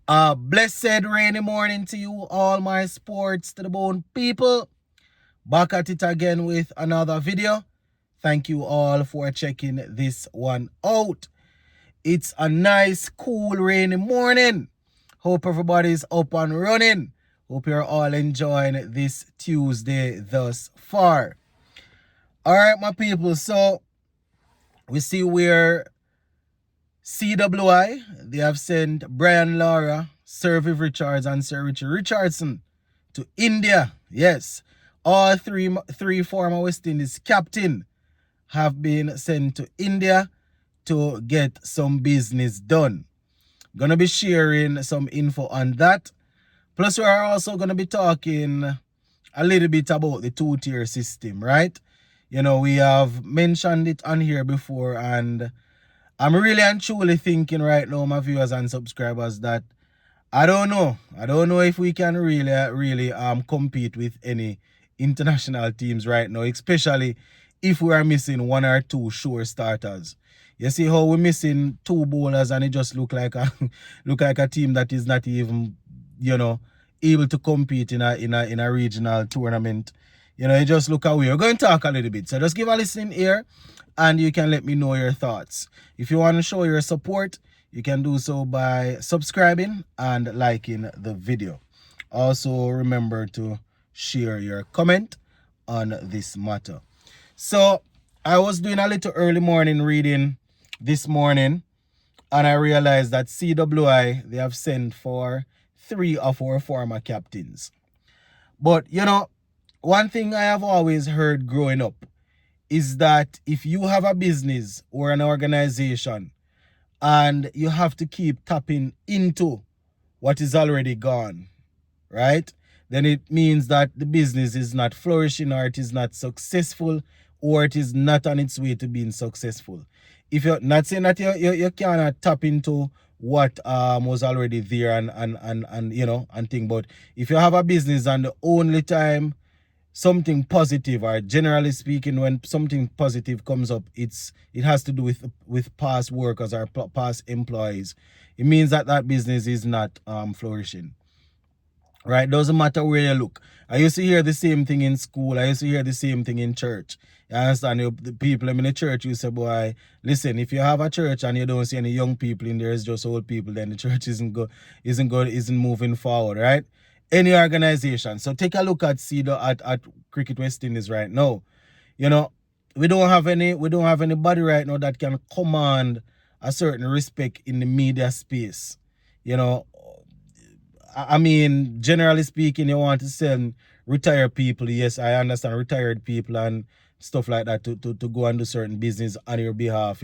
Blessed rainy morning to you, all my sports to the bone people. Back at it again with another video. Thank you all for checking this one out. It's a nice, cool, rainy morning. Hope everybody's up and running. Hope you're all enjoying this Tuesday thus far. All right, my people. So we see where CWI, they have sent Brian Lara, Sir Viv Richards, and Sir Richard Richardson to India. Yes, all three former West Indies captain have been sent to India to get some business done. Gonna be sharing some info on that. Plus, we are also gonna be talking a little bit about the two-tier system, right? You know, we have mentioned it on here before, and I'm really and truly thinking right now, my viewers and subscribers, that I don't know. I don't know if we can really compete with any international teams right now, especially if we are missing one or two sure starters. You see how we're missing two bowlers, and it just look like a look like a team that is not even, able to compete in a regional tournament. It just look away. We're going to talk a little bit. So just give a listen here and you can let me know your thoughts. If you want to show your support, you can do so by subscribing and liking the video. Also, remember to share your comment on this matter. So, I was doing a little early morning reading this morning, and I realized that CWI, they have sent for 3 of our former captains. But, one thing I have always heard growing up is that if you have a business or an organization and you have to keep tapping into what is already gone, right? Then it means that the business is not flourishing, or it is not successful, or it is not on its way to being successful. If you're not saying that you cannot tap into what was already there and thing, but if you have a business and the only time something positive, or generally speaking, when something positive comes up, it has to do with past workers or past employees, it means that that business is not flourishing, right? Doesn't matter where you look. I used to hear the same thing in school. I used to hear the same thing in church. You understand? The people in the church, you say, boy, listen, if you have a church and you don't see any young people in there, it's just old people, then the church isn't moving forward, right? Any organization. So take a look at at Cricket West Indies right now. We don't have anybody right now that can command a certain respect in the media space. I mean, generally speaking, you want to send retired people. Yes, I understand retired people and stuff like that to go and do certain business on your behalf,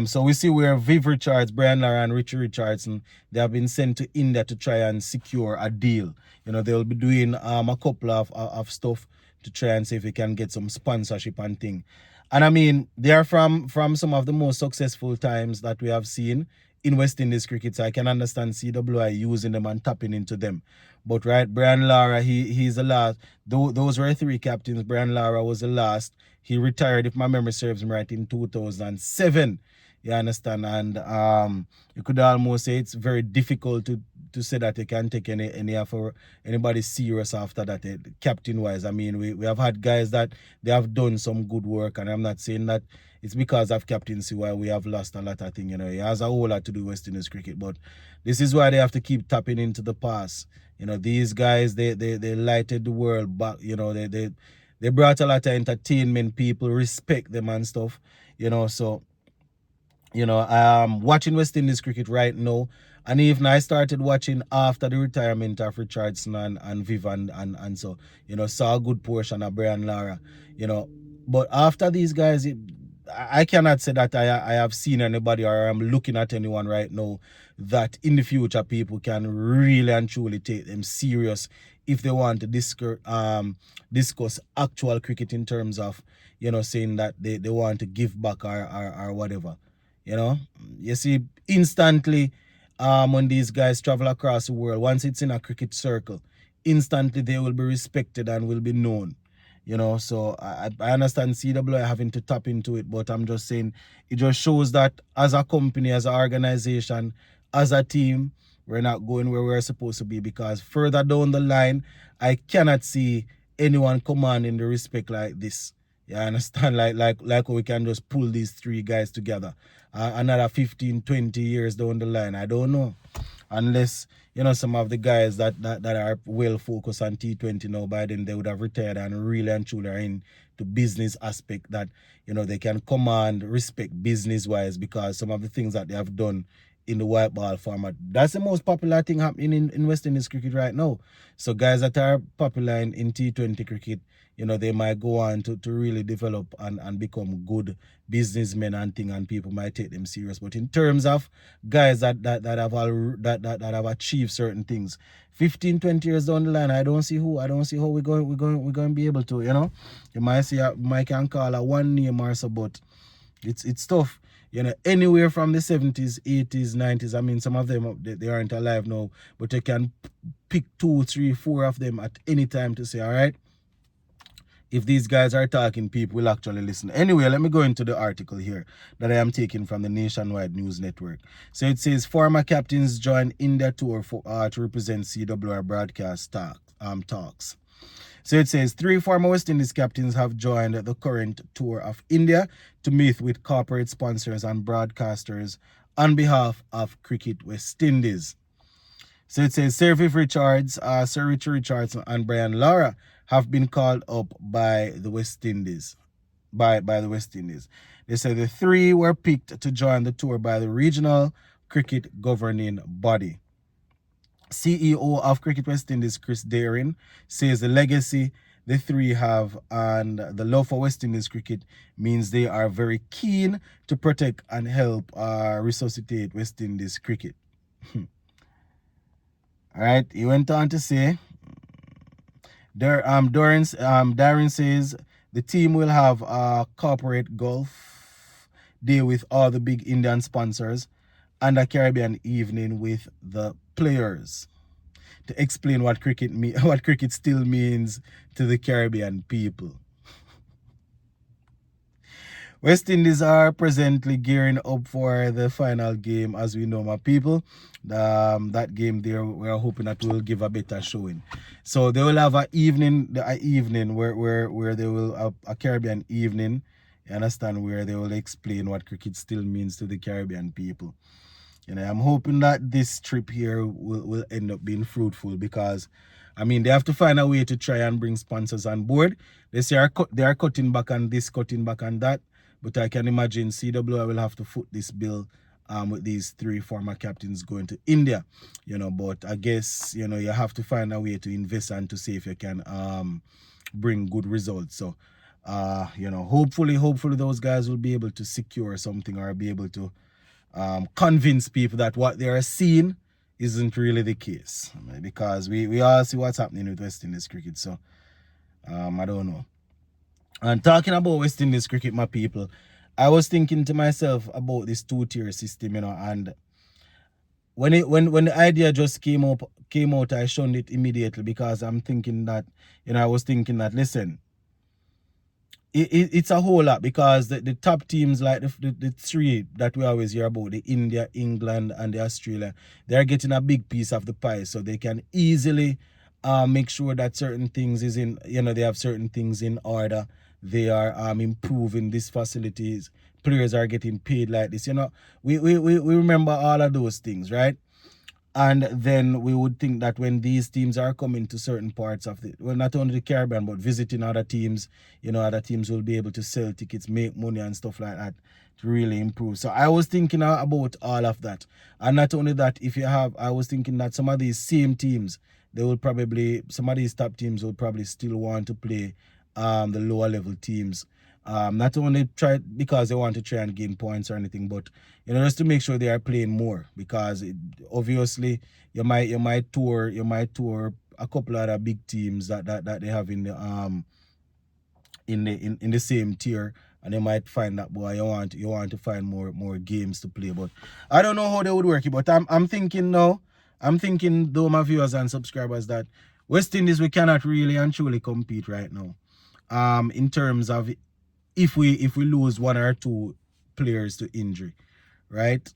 So we see where Viv Richards, Brian Lara, and Richie Richardson, they have been sent to India to try and secure a deal. They'll be doing a couple of stuff to try and see if we can get some sponsorship and thing. And I mean, they are from some of the most successful times that we have seen in West Indies cricket. So I can understand CWI using them and tapping into them. But right, Brian Lara, he's the last. Those were 3 captains. Brian Lara was the last. He retired, if my memory serves me right, in 2007. You understand? And you could almost say it's very difficult to say that you can take anybody serious after that, captain wise. I mean, we have had guys that they have done some good work, and I'm not saying that it's because of captaincy why we have lost a lot of things. It has a whole lot to do with West Indies cricket, but this is why they have to keep tapping into the past. These guys, they lighted the world back. They brought a lot of entertainment. People respect them and stuff. So watching West Indies cricket right now, and even I started watching after the retirement of Richardson and Viv and so, saw a good portion of Brian Lara, but after these guys, I cannot say that I have seen anybody, or I'm looking at anyone right now that in the future people can really and truly take them serious if they want to discuss actual cricket in terms of, saying that they want to give back or whatever. You see, instantly, when these guys travel across the world, once it's in a cricket circle, instantly they will be respected and will be known. So I understand CWI having to tap into it, but I'm just saying it just shows that as a company, as an organization, as a team, We're not going where we're supposed to be, because further down the line, I cannot see anyone commanding the respect like this. You understand? Like we can just pull these three guys together. Another 15, 20 years down the line, I don't know. Unless, some of the guys that are well focused on T20 now, by then they would have retired and really and truly are in the business aspect that, they can command respect business-wise, because some of the things that they have done in the white ball format, that's the most popular thing happening in West Indies cricket right now. So guys that are popular in T20 cricket, they might go on to really develop and become good businessmen and thing, and people might take them serious. But in terms of guys that have achieved certain things, 15, 20 years down the line, I don't see how we're going to be able to, You might see Mike can call a one name or so, but it's tough. Anywhere from the 70s, 80s, 90s. I mean, some of them, they aren't alive now, but you can pick 2, 3, 4 of them at any time to say, all right, if these guys are talking, people will actually listen. Anyway, let me go into the article here that I am taking from the Nationwide News Network. So it says, former captains join India tour to represent CWR broadcast talks. So it says 3 former West Indies captains have joined the current tour of India to meet with corporate sponsors and broadcasters on behalf of Cricket West Indies. So it says Sir Richie Richardson and Brian Lara have been called up by the West Indies. By the West Indies. They say the 3 were picked to join the tour by the regional cricket governing body. CEO of Cricket West Indies, Chris Daring, says the legacy the 3 have and the love for West Indies cricket means they are very keen to protect and help resuscitate West Indies cricket. All right, he went on to say, Darren says the team will have a corporate golf day with all the big Indian sponsors and a Caribbean evening with the players to explain what cricket still means to the Caribbean people. West Indies are presently gearing up for the final game, as we know, my people. That game there, we're hoping that will give a better showing. So they will have an evening where they will have a Caribbean evening. You understand, where they will explain what cricket still means to the Caribbean people. I'm hoping that this trip here will end up being fruitful, because I mean, they have to find a way to try and bring sponsors on board. They say they are cutting back on this, cutting back on that. But I can imagine CWI will have to foot this bill with these 3 former captains going to India. But I guess, you have to find a way to invest and to see if you can bring good results. So, hopefully those guys will be able to secure something, or be able to convince people that what they are seeing isn't really the case. Because we all see what's happening with West Indies cricket. So, I don't know. And talking about West Indies cricket, my people, I was thinking to myself about this 2-tier system, and when the idea just came out, I shunned it immediately, because I'm thinking that, I was thinking that, listen, it's a whole lot, because the top teams, like the 3 that we always hear about, the India, England, and the Australia, they're getting a big piece of the pie, so they can easily make sure that certain things is in, they have certain things in order. They are improving these facilities. Players are getting paid like this. We remember all of those things, right? And then we would think that when these teams are coming to certain parts of not only the Caribbean, but visiting other teams, other teams will be able to sell tickets, make money and stuff like that to really improve. So I was thinking about all of that. And not only that, I was thinking that some of these same teams, some of these top teams will probably still want to play the lower level teams. Not only because they want to try and gain points or anything, but just to make sure they are playing more, because obviously you might tour a couple of other big teams that they have in the same tier, and they might find that, boy, you want to find more games to play. But I don't know how they would work it, but I'm thinking now, though, my viewers and subscribers, that West Indies, we cannot really and truly compete right now. In terms of if we lose 1 or 2 players to injury, right?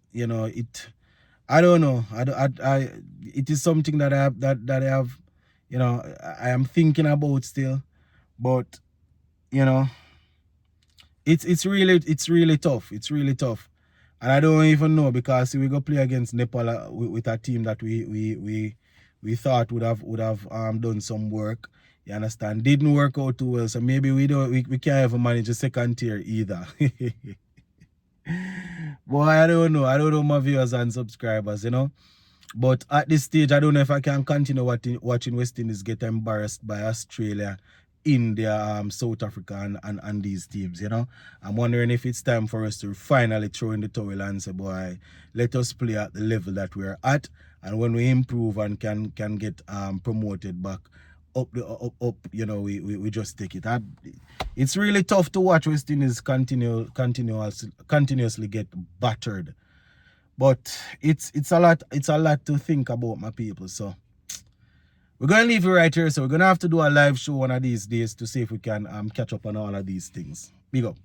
I don't know. It is something that I have that I have, I am thinking about still. But you know, it's really tough. It's really tough. And I don't even know because we go play against Nepal with a team that we thought would have done some work. You understand? Didn't work out too well. So maybe we can't even manage a second tier either. Boy, I don't know. I don't know my viewers and subscribers. But at this stage, I don't know if I can continue watching West Indies get embarrassed by Australia, India, South Africa, and these teams. I'm wondering if it's time for us to finally throw in the towel and say, boy, let us play at the level that we're at. And when we improve and can get promoted back up, we just take it. It's really tough to watch West Indies continuously get battered. But it's a lot to think about, my people. So we're gonna leave it right here. So we're gonna have to do a live show one of these days to see if we can catch up on all of these things. Big up.